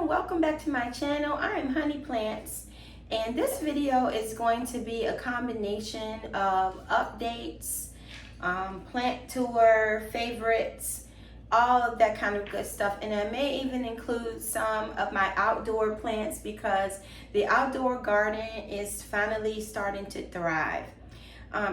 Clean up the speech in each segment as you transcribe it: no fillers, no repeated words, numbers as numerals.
welcome back to my channel. I am Hunnyplantz, and this video is going to be a combination of updates, plant tour, favorites, all of that kind of good stuff. And I may even include some of my outdoor plants because the outdoor garden is finally starting to thrive.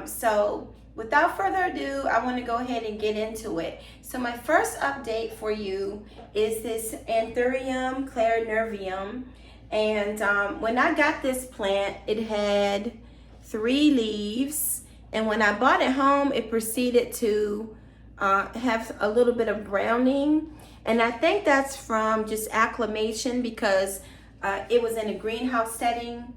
So without further ado, I want to go ahead and get into it. So my first update for you is this Anthurium clarinervium. And when I got this plant, it had 3 leaves. And when I bought it home, it proceeded to have a little bit of browning. And I think that's from just acclimation because it was in a greenhouse setting.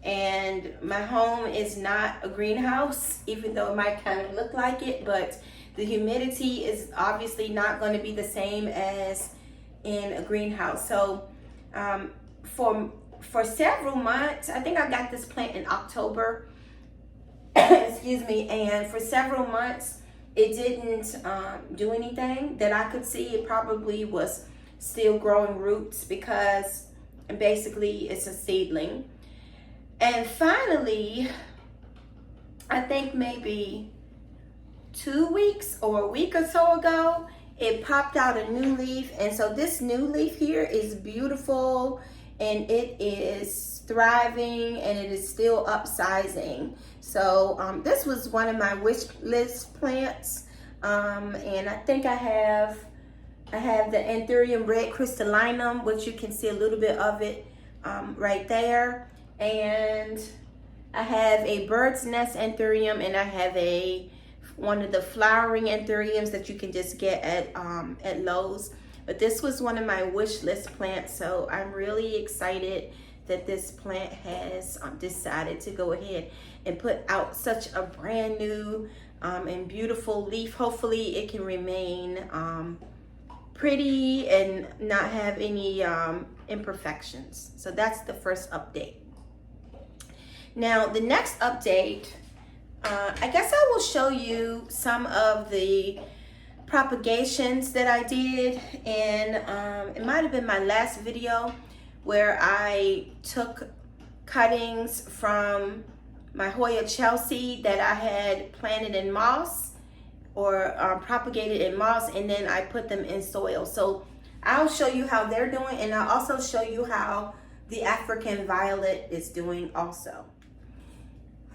And my home is not a greenhouse, even though it might kind of look like it, but the humidity is obviously not going to be the same as in a greenhouse. So for several months, I think I got this plant in October, excuse me, and for several months it didn't do anything that I could see. It probably was still growing roots because basically it's a seedling. And finally, I think maybe 2 weeks or a week or so ago, it popped out a new leaf. And so this new leaf here is beautiful and it is thriving and it is still upsizing. So this was one of my wish list plants. And I think I have the Anthurium red crystallinum, which you can see a little bit of it right there. And I have a bird's nest Anthurium, and I have one of the flowering Anthuriums that you can just get at Lowe's. But this was one of my wish list plants, so I'm really excited that this plant has decided to go ahead and put out such a brand new and beautiful leaf. Hopefully it can remain pretty and not have any imperfections. So that's the first update. Now, the next update, I guess I will show you some of the propagations that I did. And it might have been my last video where I took cuttings from my Hoya Chelsea that I had planted in moss or propagated in moss, and then I put them in soil. So I'll show you how they're doing, and I'll also show you how the African violet is doing also.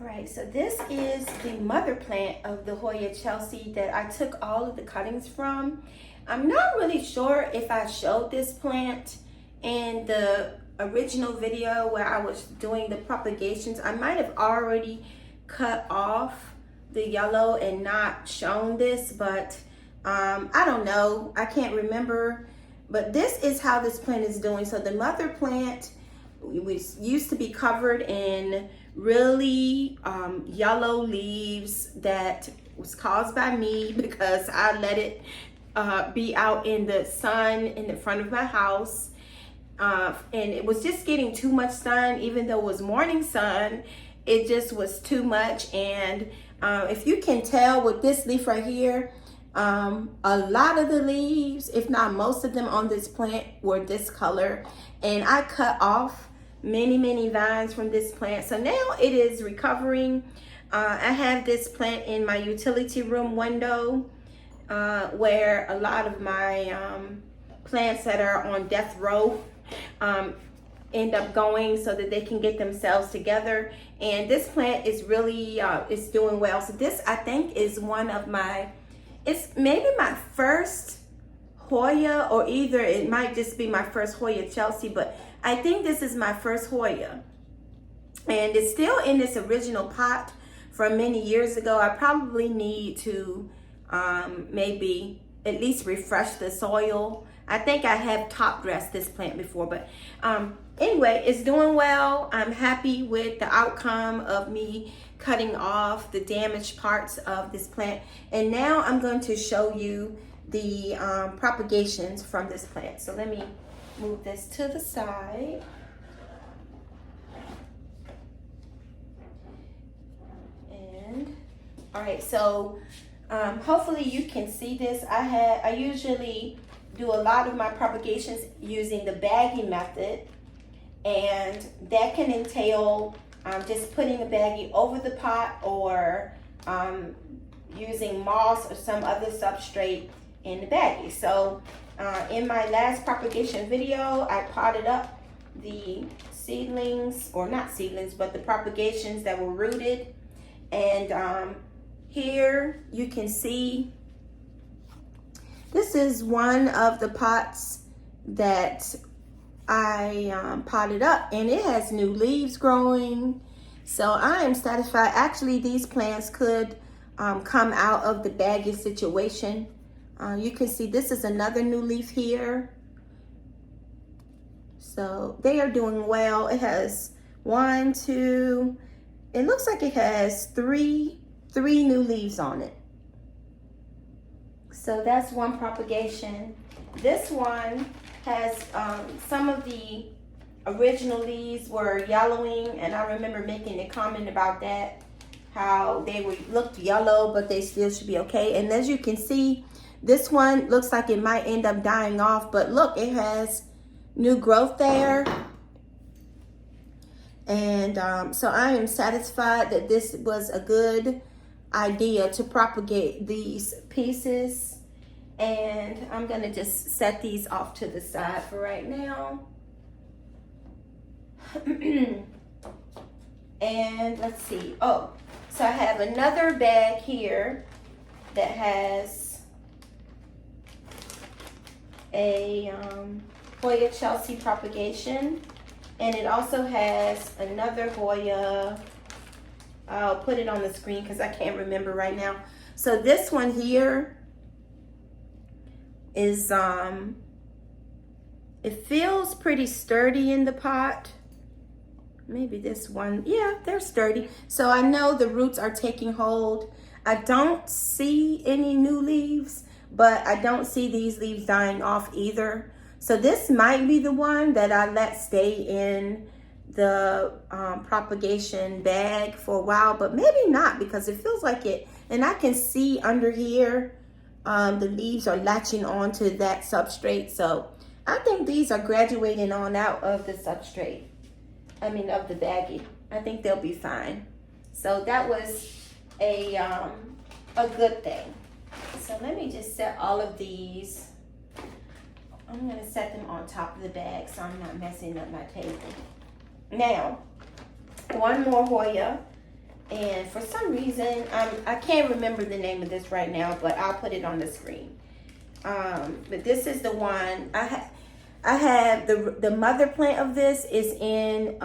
All right, so this is the mother plant of the Hoya Chelsea that I took all of the cuttings from. I'm not really sure if I showed this plant in the original video where I was doing the propagations. I might have already cut off the yellow and not shown this, but I don't know. I can't remember. But this is how this plant is doing. So the mother plant used to be covered in really yellow leaves that was caused by me because I let it be out in the sun in the front of my house, and it was just getting too much sun. Even though it was morning sun, it just was too much. And if you can tell with this leaf right here, a lot of the leaves, if not most of them on this plant, were this color, and I cut off many vines from this plant. So now it is recovering. I have this plant in my utility room window where a lot of my plants that are on death row end up going so that they can get themselves together. And this plant is really is doing well. So this, I think, is one of my, it's maybe my first Hoya, or either it might just be my first Hoya Chelsea, but I think this is my first Hoya. And it's still in this original pot from many years ago. I probably need to maybe at least refresh the soil. I think I have top dressed this plant before, but anyway, it's doing well. I'm happy with the outcome of me cutting off the damaged parts of this plant. And now I'm going to show you the propagations from this plant. So let me move this to the side. And all right, so hopefully you can see this. I usually do a lot of my propagations using the baggie method, and that can entail just putting a baggie over the pot, or using moss or some other substrate in the baggie. So in my last propagation video, I potted up the seedlings, or not seedlings, but the propagations that were rooted. And here you can see, this is one of the pots that I potted up, and it has new leaves growing. So I am satisfied. Actually, these plants could come out of the baggy situation. You can see this is another new leaf here. So they are doing well. It has 1, 2, it looks like it has three new leaves on it. So that's one propagation. This one has some of the original leaves were yellowing, and I remember making a comment about that, how they looked yellow, but they still should be okay. And as you can see, this one looks like it might end up dying off, but look, it has new growth there. And so I am satisfied that this was a good idea to propagate these pieces. And I'm gonna just set these off to the side for right now. And let's see, oh, so I have another bag here that has a Hoya Chelsea propagation, and it also has another Hoya. I'll put it on the screen because I can't remember right now. So this one here is it feels pretty sturdy in the pot. Maybe this one, yeah, they're sturdy. So I know the roots are taking hold. I don't see any new leaves, but I don't see these leaves dying off either. So this might be the one that I let stay in the propagation bag for a while, but maybe not, because it feels like it, and I can see under here the leaves are latching onto that substrate. So I think these are graduating on out of the substrate, I mean of the baggie. I think they'll be fine. So that was a good thing. So let me just set all of these. I'm gonna set them on top of the bag so I'm not messing up my table. Now, one more Hoya, and for some reason, I can't remember the name of this right now, but I'll put it on the screen. But this is the one, I have the mother plant of this is in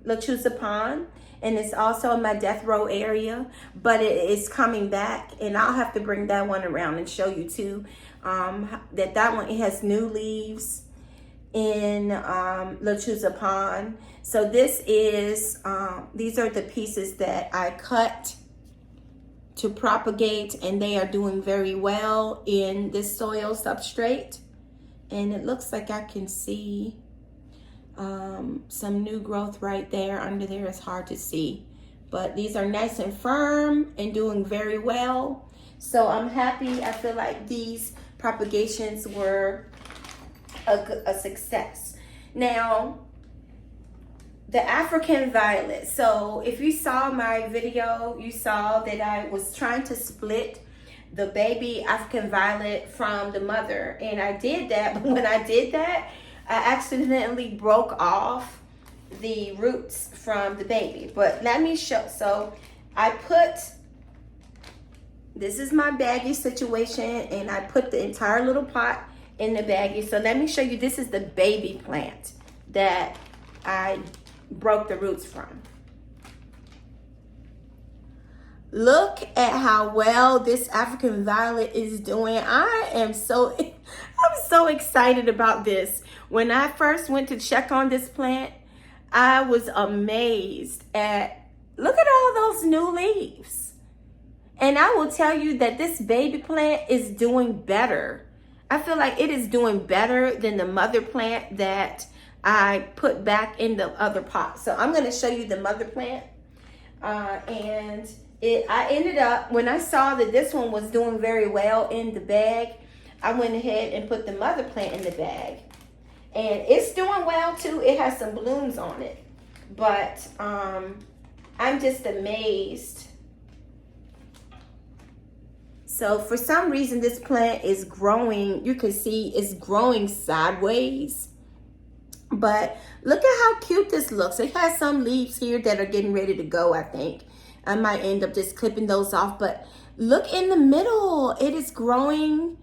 Lechuza Pond, and it's also in my death row area, but it is coming back, and I'll have to bring that one around and show you too. That one, it has new leaves in Lechuza Pond. So this is these are the pieces that I cut to propagate, and they are doing very well in this soil substrate. And it looks like I can see some new growth right there. Under there is hard to see, but these are nice and firm and doing very well. So I'm happy. I feel like these propagations were a success. Now, the African violet. So if you saw my video, you saw that I was trying to split the baby African violet from the mother, and I did that. But when I did that, I accidentally broke off the roots from the baby. But let me show. So I put, this is my baggie situation, and I put the entire little pot in the baggie. So let me show you, this is the baby plant that I broke the roots from. Look at how well this African violet is doing. I'm so excited about this. When I first went to check on this plant, I was amazed at, look at all those new leaves. And I will tell you that this baby plant is doing better. I feel like it is doing better than the mother plant that I put back in the other pot. So I'm going to show you the mother plant. I ended up, when I saw that this one was doing very well in the bag, I went ahead and put the mother plant in the bag. And it's doing well too. It has some blooms on it. But I'm just amazed. So for some reason, this plant is growing. You can see it's growing sideways. But look at how cute this looks. It has some leaves here that are getting ready to go, I think. I might end up just clipping those off. But look in the middle. It is growing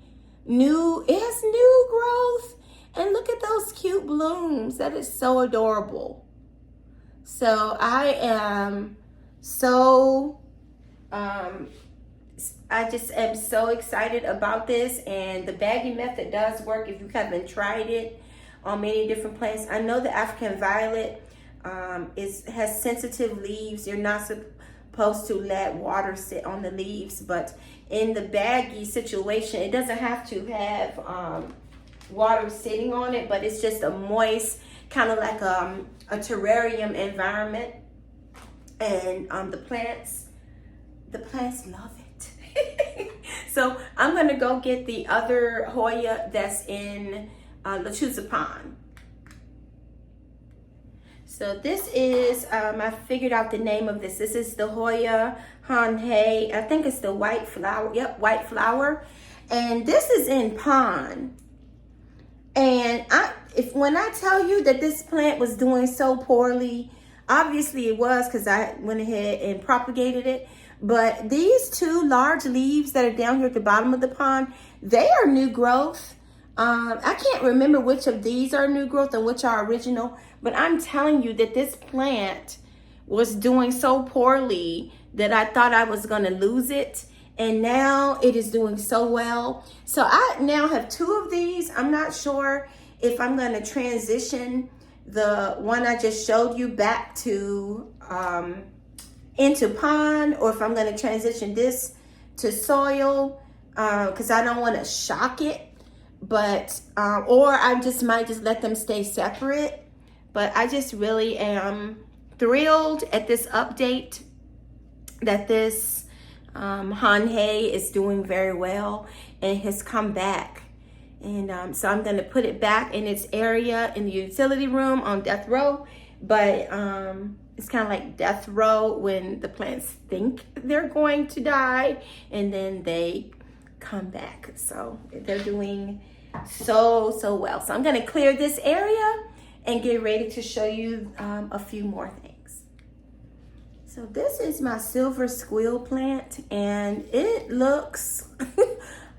new. It has new growth. And look at those cute blooms. That is so adorable. So I am so, I just am so excited about this. And the bagging method does work if you haven't tried it on many different plants. I know the African violet has sensitive leaves. You're not supposed to let water sit on the leaves. But in the baggy situation, it doesn't have to have water sitting on it, but it's just a moist, kind of like a terrarium environment. And the plants love it. So I'm gonna go get the other Hoya that's in the pond. So this is, I figured out the name of this. This is the Hoya Hanhei. I think it's the white flower. Yep, white flower. And this is in pond. And when I tell you that this plant was doing so poorly, obviously it was because I went ahead and propagated it. But these two large leaves that are down here at the bottom of the pond, they are new growth. I can't remember which of these are new growth and which are original, but I'm telling you that this plant was doing so poorly that I thought I was going to lose it. And now it is doing so well. So I now have two of these. I'm not sure if I'm going to transition the one I just showed you back to into pond, or if I'm going to transition this to soil because I don't want to shock it. But or I just might just let them stay separate. But I just really am thrilled at this update that this Hanhei is doing very well and has come back. And so I'm going to put it back in its area in the utility room on death row. But it's kind of like death row when the plants think they're going to die and then they come back. So they're doing so well. So I'm going to clear this area and get ready to show you a few more things. So this is my silver squill plant, and it looks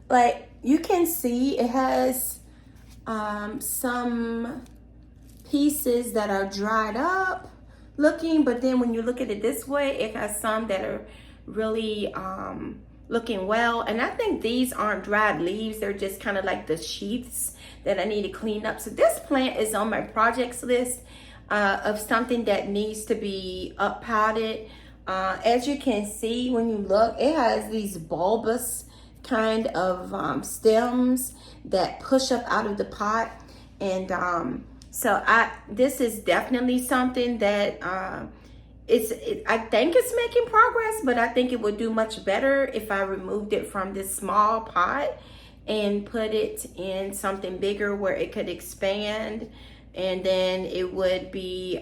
like you can see it has some pieces that are dried up looking, but then when you look at it this way, it has some that are really looking well. And I think these aren't dried leaves, they're just kind of like the sheaths that I need to clean up. So this plant is on my projects list of something that needs to be up potted. As you can see when you look, it has these bulbous kind of stems that push up out of the pot. And so this is definitely something that I think it's making progress, but I think it would do much better if I removed it from this small pot and put it in something bigger where it could expand, and then it would be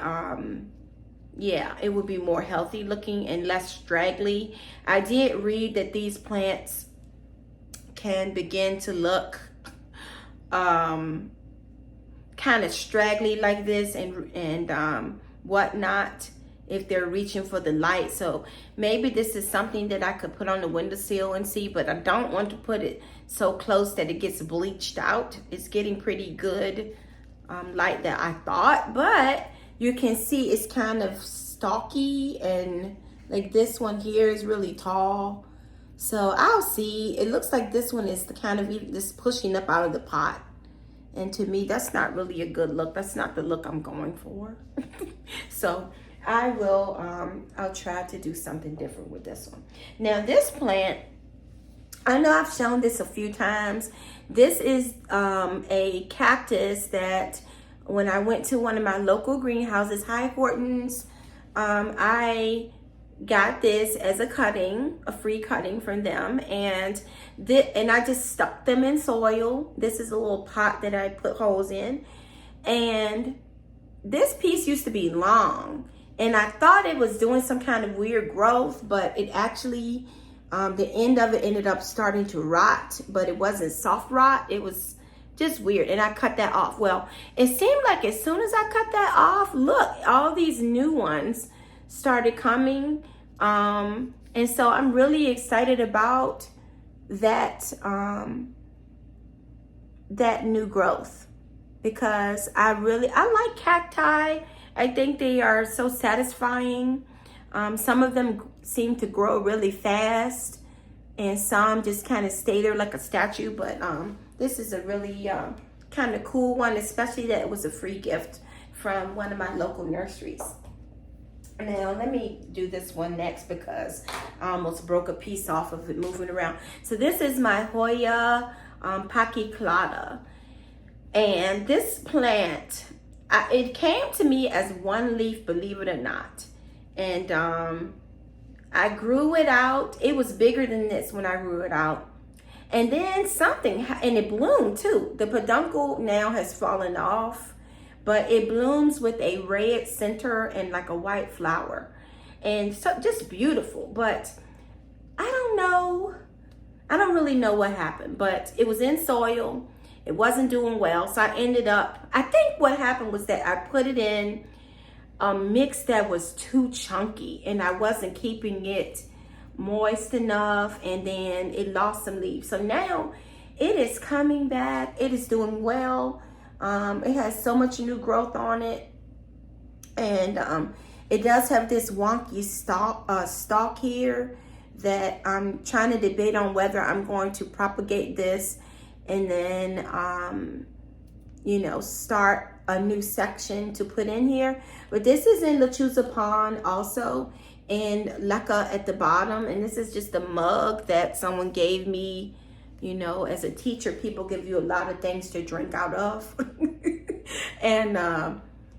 yeah, it would be more healthy looking and less straggly. I did read that these plants can begin to look kind of straggly like this and whatnot if they're reaching for the light. So maybe this is something that I could put on the windowsill and see, but I don't want to put it so close that it gets bleached out. It's getting pretty good light that I thought, but you can see it's kind of stalky, and like this one here is really tall. So I'll see. It looks like this one is the kind of just pushing up out of the pot. And to me, that's not really a good look. That's not the look I'm going for. So I will, I'll try to do something different with this one. Now this plant, I know I've shown this a few times. This is a cactus that when I went to one of my local greenhouses, Hi Hortons, I got this as a cutting, a free cutting from them, and I just stuck them in soil. This is a little pot that I put holes in, and this piece used to be long, and I thought it was doing some kind of weird growth, but it actually, the end of it ended up starting to rot, but it wasn't soft rot. It was just weird, and I cut that off. Well, it seemed like as soon as I cut that off, look, all these new ones started coming, and so I'm really excited about that that new growth, because I like cacti. I think they are so satisfying. Some of them seem to grow really fast, and some just kind of stay there like a statue, but this is a really kind of cool one, especially that it was a free gift from one of my local nurseries. Now, let me do this one next because I almost broke a piece off of it moving around. So this is my Hoya pachyclada. And this plant, it came to me as one leaf, believe it or not. And I grew it out. It was bigger than this when I grew it out. And then and it bloomed too. The peduncle now has fallen off, but it blooms with a red center and like a white flower. And so just beautiful, but I don't know. I don't really know what happened, but it was in soil. It wasn't doing well. So I think what happened was that I put it in a mix that was too chunky, and I wasn't keeping it moist enough, and then it lost some leaves. So now it is coming back. It is doing well. It has so much new growth on it, and it does have this wonky stalk here that I'm trying to debate on whether I'm going to propagate this and then start a new section to put in here. But this is in Lechuza Pond also, and Leca at the bottom, and this is just a mug that someone gave me. As a teacher, people give you a lot of things to drink out of. And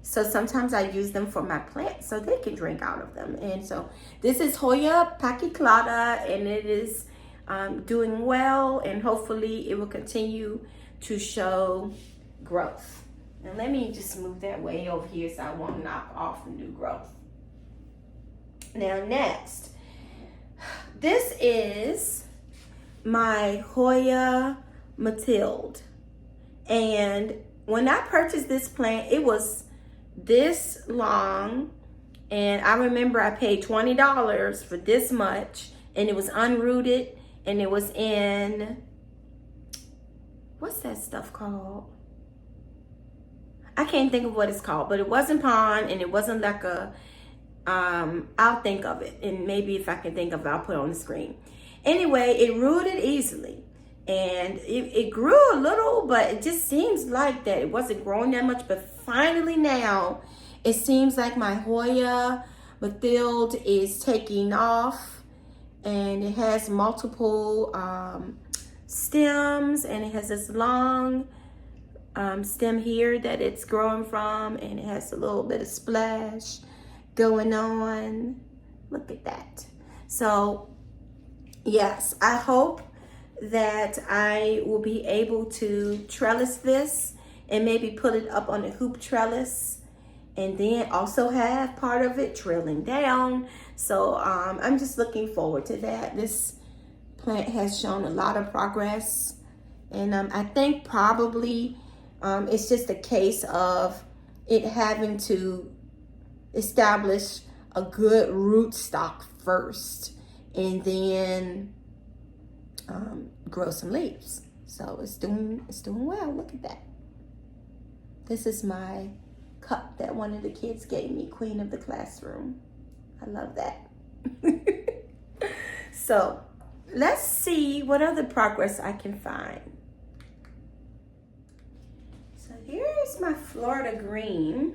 so sometimes I use them for my plants so they can drink out of them. And so this is Hoya pachyclada, and it is doing well, and hopefully it will continue to show growth. And let me just move that way over here so I won't knock off the new growth. Now next, this is my Hoya Matilde, and when I purchased this plant, it was this long, and I remember I paid $20 for this much, and it was unrooted, and it was in, what's that stuff called? I can't think of what it's called, but it wasn't pond, and it wasn't like I'll think of it, and maybe if I can think of it, I'll put it on the screen. Anyway, it rooted easily, and it grew a little, but it just seems like that it wasn't growing that much. But finally now, it seems like my Hoya Matilde is taking off, and it has multiple stems, and it has this long stem here that it's growing from, and it has a little bit of splash going on. Look at that. So yes, I hope that I will be able to trellis this and maybe put it up on a hoop trellis, and then also have part of it trailing down. So I'm just looking forward to that. This plant has shown a lot of progress, and I think probably it's just a case of it having to establish a good root stock first, and then grow some leaves. So it's doing well. Look at that. This is my cup that one of the kids gave me, Queen of the Classroom. I love that. So let's see what other progress I can find. So here's my Florida green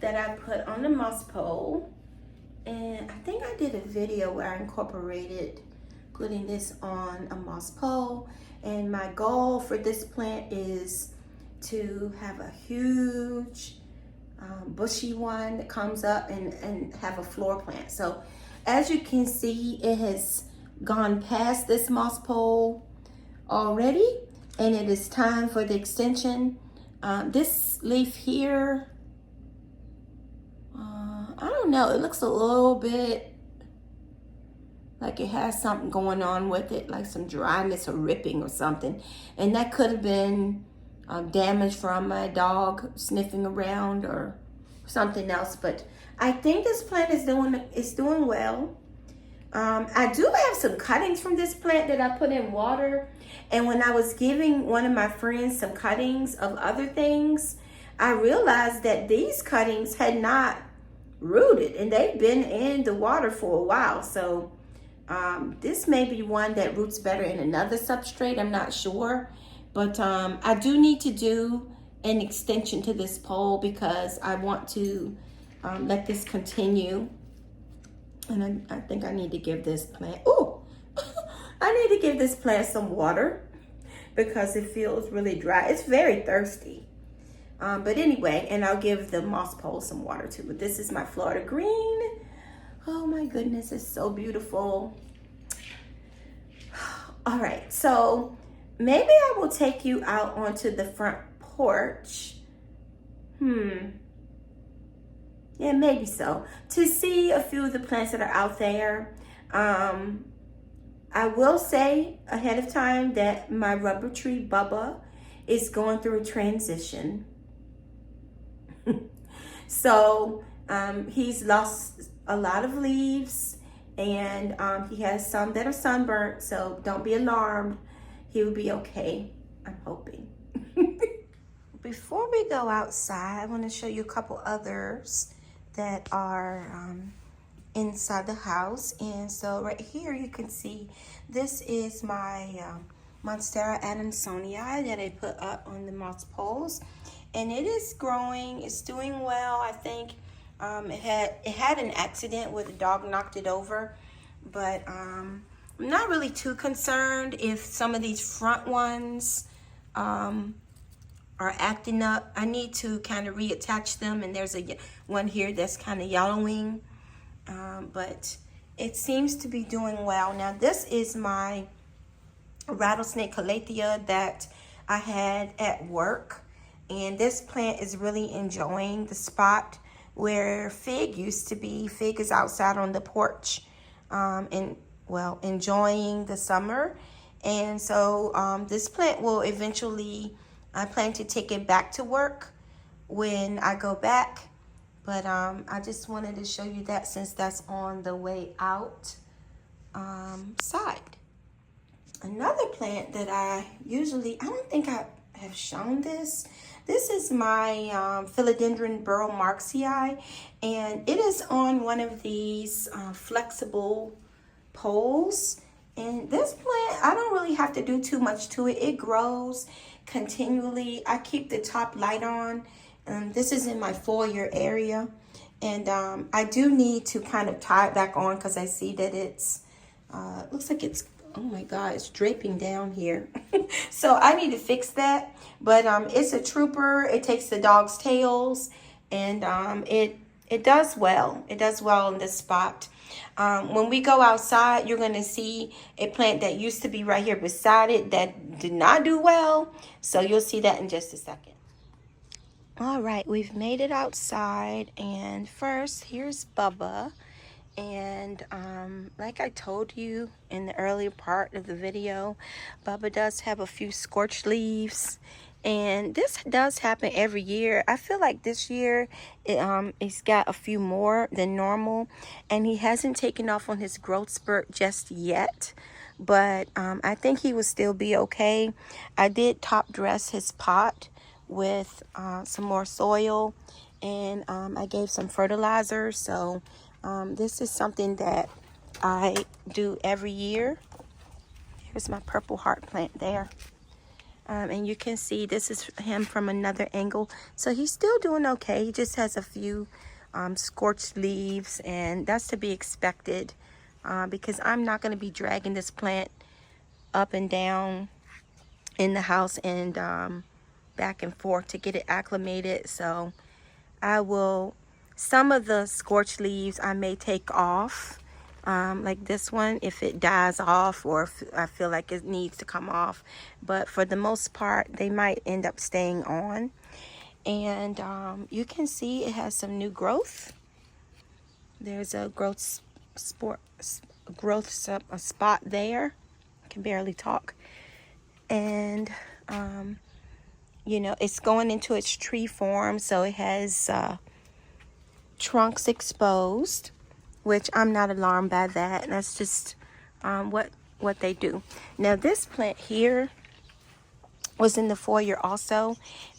that I put on the moss pole. And I think I did a video where I incorporated putting this on a moss pole. And my goal for this plant is to have a huge bushy one that comes up and have a floor plant. So as you can see, it has gone past this moss pole already, and it is time for the extension. This leaf here, I don't know, it looks a little bit like it has something going on with it, like some dryness or ripping or something. And that could have been damage from my dog sniffing around or something else. But I think this plant is doing well. I do have some cuttings from this plant that I put in water. And when I was giving one of my friends some cuttings of other things, I realized that these cuttings had not rooted and they've been in the water for a while. So this may be one that roots better in another substrate. I'm not sure. But I do need to do an extension to this pole because I want to let this continue. And I think I need to give this plant, I need to give this plant some water because it feels really dry. It's very thirsty. But anyway, and I'll give the moss pole some water too. But this is my Florida green. Oh my goodness, it's so beautiful. All right, so maybe I will take you out onto the front porch. Yeah, maybe so. To see a few of the plants that are out there. I will say ahead of time that my rubber tree Bubba is going through a transition. So he's lost a lot of leaves, and he has some that are sunburnt, so don't be alarmed. He'll be okay, I'm hoping. Before we go outside, I want to show you a couple others that are inside the house. And so right here you can see this is my Monstera adansonii that I put up on the moss poles, and it is growing. It's doing well. I think it had an accident where the dog knocked it over, but I'm not really too concerned if some of these front ones are acting up. I need to kind of reattach them, and there's one here that's kind of yellowing, but it seems to be doing well. Now this is my rattlesnake calathea that I had at work, and this plant is really enjoying the spot where Fig used to be. Fig is outside on the porch enjoying the summer, and so this plant will eventually, I plan to take it back to work when I go back, but I just wanted to show you that since that's on the way out side. Another plant that I don't think I have shown this. This is my Philodendron burl marxii, and it is on one of these flexible poles. And this plant, I don't really have to do too much to it. It grows continually. I keep the top light on. This is in my foyer area, and I do need to kind of tie it back on because I see that it's looks like it's, oh my God, it's draping down here. So I need to fix that. But it's a trooper. It takes the dog's tails, and it does well. It does well in this spot. When we go outside, you're going to see a plant that used to be right here beside it that did not do well. So you'll see that in just a second. All right, we've made it outside, and first here's Bubba. And like I told you in the earlier part of the video, Bubba does have a few scorched leaves, and this does happen every year. I feel like this year it's got a few more than normal, and he hasn't taken off on his growth spurt just yet, but I think he will still be okay. I did top dress his pot with some more soil, and I gave some fertilizer. So this is something that I do every year. Here's my purple heart plant there. And you can see this is him from another angle. So he's still doing okay. He just has a few scorched leaves, and that's to be expected because I'm not going to be dragging this plant up and down in the house and back and forth to get it acclimated. So I will, some of the scorched leaves I may take off like this one, if it dies off or if I feel like it needs to come off. But for the most part, they might end up staying on. And you can see it has some new growth. There's a a spot there. I can barely talk. And you know, it's going into its tree form, so it has trunks exposed, which I'm not alarmed by that. That's just what they do. Now this plant here was in the foyer also,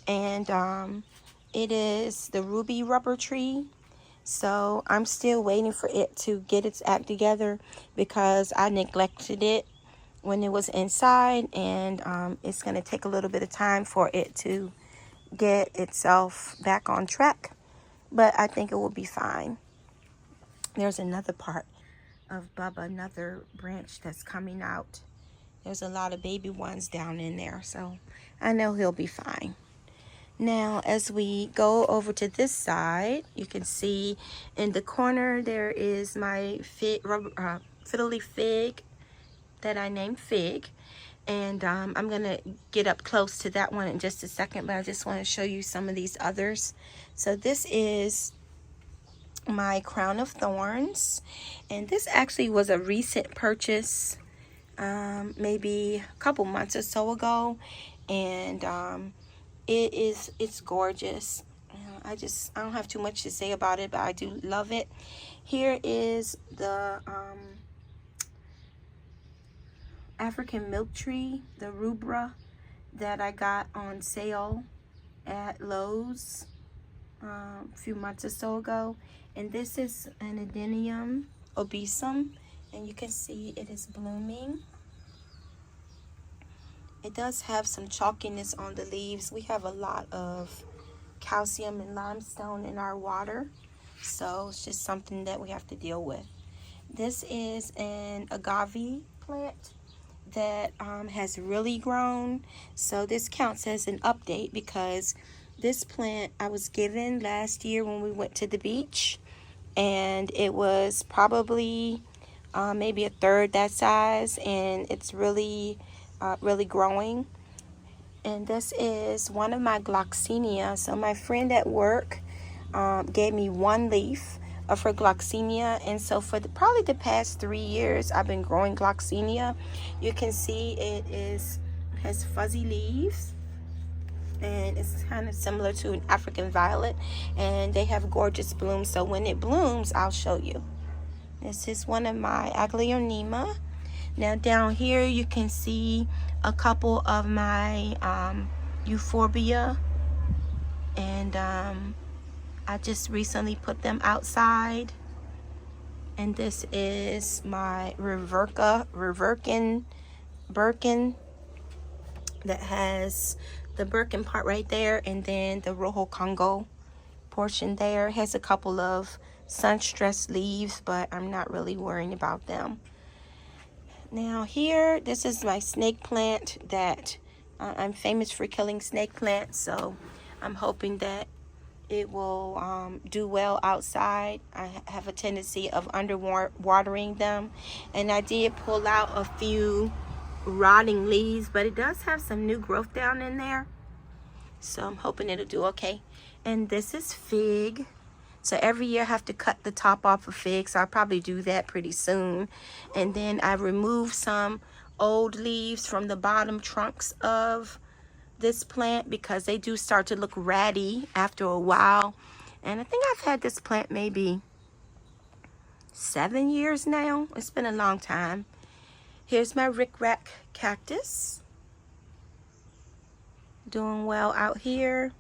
and it is the ruby rubber tree. So I'm still waiting for it to get its act together because I neglected it when it was inside, and it's going to take a little bit of time for it to get itself back on track, but I think it will be fine. There's another part of Bubba, another branch that's coming out. There's a lot of baby ones down in there, so I know he'll be fine. Now, as we go over to this side, you can see in the corner there is my fiddle leaf fig that I named Fig. And I'm going to get up close to that one in just a second, but I just want to show you some of these others. So this is my crown of thorns, and this actually was a recent purchase, maybe a couple months or so ago, and it's gorgeous. I don't have too much to say about it, but I do love it. Here is the African milk tree, the rubra, that I got on sale at Lowe's a few months or so ago. And this is an Anthurium obesum, and you can see it is blooming. It does have some chalkiness on the leaves. We have a lot of calcium and limestone in our water, so it's just something that we have to deal with. This is an agave plant that has really grown, so this counts as an update because this plant I was given last year when we went to the beach, and it was probably maybe a third that size, and it's really growing. And this is one of my gloxinia. So my friend at work gave me one leaf of her gloxinia, and so for probably the past 3 years I've been growing gloxinia. You can see it has fuzzy leaves, and it's kind of similar to an African violet, and they have gorgeous blooms. So when it blooms, I'll show you. This is one of my aglaonema. Now down here you can see a couple of my euphorbia, and I just recently put them outside. And this is my Birkin that has the Birkin part right there, and then the Rojo Congo portion there. It has a couple of sun-stressed leaves, but I'm not really worrying about them. Now here, this is my snake plant that I'm famous for killing snake plants, so I'm hoping that it will do well outside. I have a tendency of underwatering them, and I did pull out a few rotting leaves, but it does have some new growth down in there, so I'm hoping it'll do okay. And this is Fig. So every year I have to cut the top off of Fig, so I'll probably do that pretty soon. And then I remove some old leaves from the bottom trunks of this plant because they do start to look ratty after a while. And I think I've had this plant maybe 7 years now. It's been a long time. Here's my rickrack cactus, doing well out here,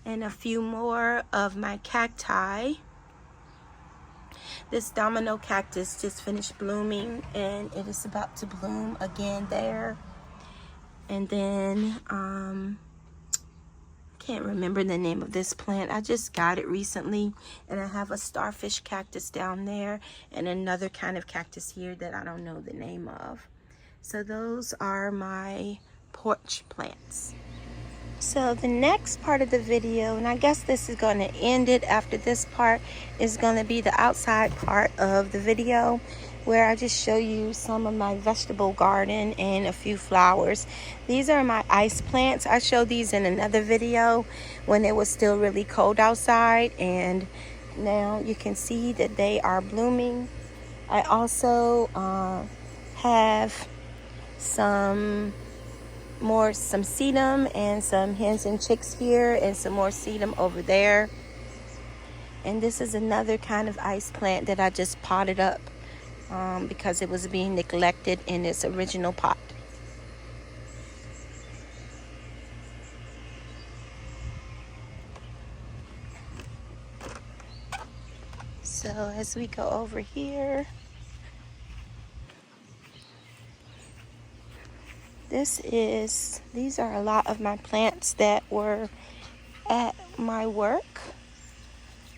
and a few more of my cacti. This domino cactus just finished blooming, and it is about to bloom again there. And then can't remember the name of this plant. I just got it recently, and I have a starfish cactus down there and another kind of cactus here that I don't know the name of. So those are my porch plants. So the next part of the video, and I guess this is going to end it after this part, is going to be the outside part of the video where I just show you some of my vegetable garden and a few flowers. These are my ice plants. I showed these in another video when it was still really cold outside, and now you can see that they are blooming. I also have some sedum and some hens and chicks here, and some more sedum over there. And this is another kind of ice plant that I just potted up because it was being neglected in its original pot. So as we go over here, these are a lot of my plants that were at my work.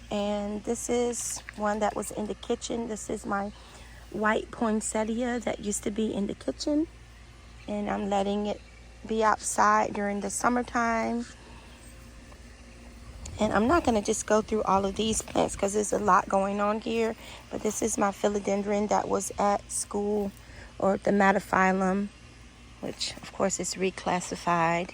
And this is one that was in the kitchen. This is my white poinsettia that used to be in the kitchen. And I'm letting it be outside during the summertime. And I'm not going to just go through all of these plants because there's a lot going on here. But this is my philodendron that was at school, or the metaphyllum, which of course is reclassified.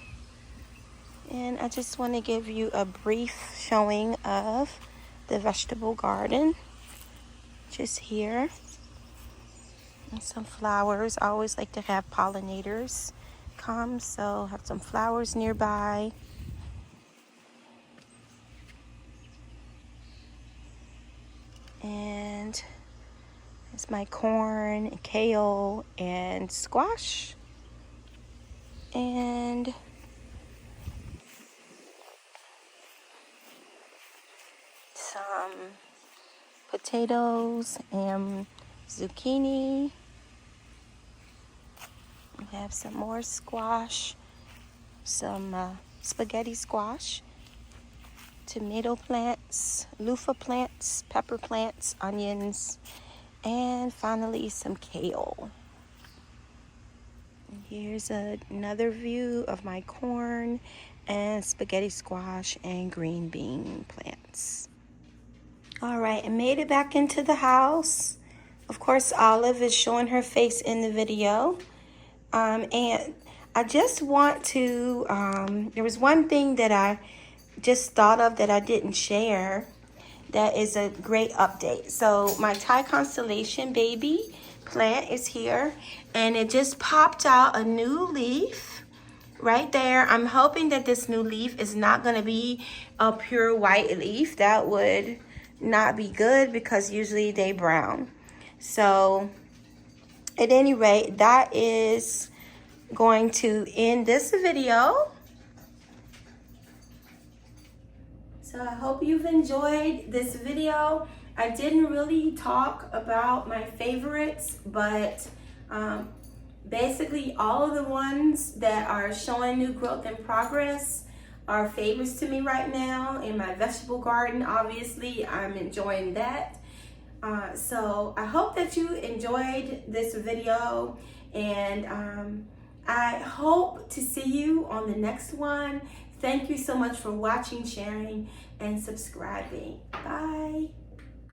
And I just want to give you a brief showing of the vegetable garden just here. And some flowers. I always like to have pollinators come, so have some flowers nearby. And it's my corn, and kale, and squash. And some potatoes and zucchini. We have some more squash, some spaghetti squash, tomato plants, loofah plants, pepper plants, onions, and finally some kale. And here's another view of my corn and spaghetti squash and green bean plants. All right, I made it back into the house. Of course, Olive is showing her face in the video. And I just want to, there was one thing that I just thought of that I didn't share that is a great update. So my Thai constellation baby plant is here, and it just popped out a new leaf right there. I'm hoping that this new leaf is not going to be a pure white leaf. That would not be good because usually they brown. So at any rate, that is going to end this video. So I hope you've enjoyed this video. I didn't really talk about my favorites, but basically all of the ones that are showing new growth and progress are favorites to me right now. In my vegetable garden, obviously, I'm enjoying that. So I hope that you enjoyed this video, and I hope to see you on the next one. Thank you so much for watching, sharing, and subscribing. Bye.